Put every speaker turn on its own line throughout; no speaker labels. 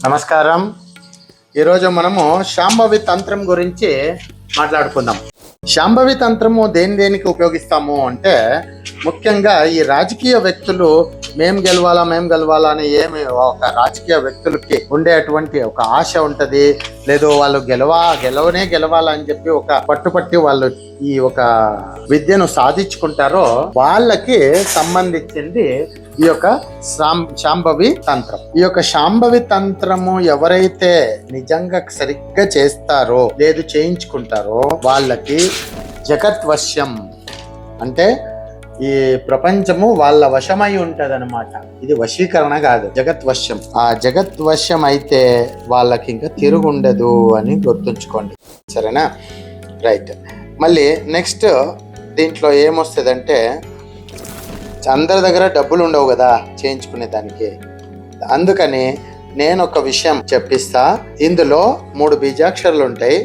నమస్కారం. ఈరోజు మనము శాంభవి తంత్రం గురించి మాట్లాడుకుందాం. శాంభవి తంత్రము దేనికి ఉపయోగిస్తాము అంటే, ముఖ్యంగా ఈ రాజకీయ వ్యక్తులు మేం గెలవాలా అని ఏమి ఒక రాజకీయ వ్యక్తులకి ఉండేటువంటి ఒక ఆశ ఉంటది. లేదు వాళ్ళు గెలవాలా అని చెప్పి ఒక పట్టుపట్టి వాళ్ళు ఈ ఒక విద్యను సాధించుకుంటారో వాళ్ళకి సంబంధించింది ఈ యొక్క శాంభవి తంత్రం. ఈ యొక్క శాంభవి తంత్రము ఎవరైతే నిజంగా సరిగ్గా చేస్తారో లేదు చేయించుకుంటారో వాళ్ళకి జగత్వశ్యం అంటే ఈ ప్రపంచము వాళ్ళ వశమై ఉంటది అనమాట. ఇది వశీకరణ కాదు, జగత్వశ్యం. ఆ జగత్వశ్యం అయితే వాళ్ళకి ఇంకా తిరుగుండదు అని గుర్తుంచుకోండి, సరేనా? రైట్. మళ్ళీ నెక్స్ట్ దీంట్లో ఏమొస్తుందంటే, అందరి దగ్గర డబ్బులు ఉండవు కదా చేయించుకునే దానికి. అందుకని నేను ఒక విషయం చెప్పిస్తా. ఇందులో 3 బీజాక్షరాలు ఉంటాయి.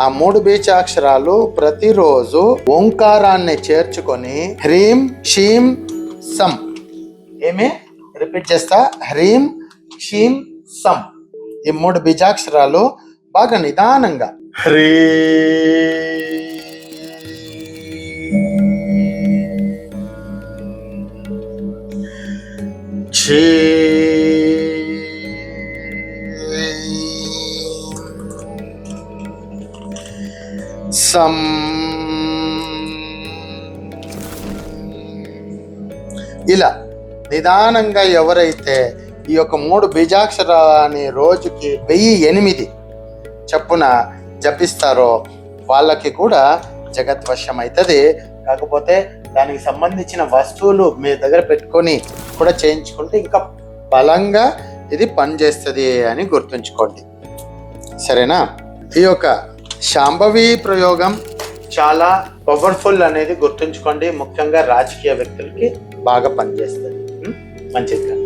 ఆ 3 బీజాక్షరాలు ప్రతిరోజు ఓంకారాన్ని చేర్చుకొని హ్రీం షీం సం, ఏమి రిపీట్ చేస్తా, హ్రీం షీం సం, ఈ 3 బీజాక్షరాలు బాగా నిదానంగా హ్రీ సం ఇలా నిదానంగా ఎవరైతే ఈ యొక్క 3 బీజాక్షరాలని రోజుకి 1008 చప్పున జపిస్తారో వాళ్ళకి కూడా జగత్వశ్యం అవుతుంది. కాకపోతే దానికి సంబంధించిన వస్తువులు మీ దగ్గర పెట్టుకొని కూడా చేయించుకుంటే ఇంకా బలంగా ఇది పనిచేస్తుంది అని గుర్తుంచుకోండి, సరేనా? ఈ యొక్క శాంభవి ప్రయోగం చాలా పవర్ఫుల్ అనేది గుర్తుంచుకోండి. ముఖ్యంగా రాజకీయ వ్యక్తులకి బాగా పనిచేస్తుంది. మంచిది.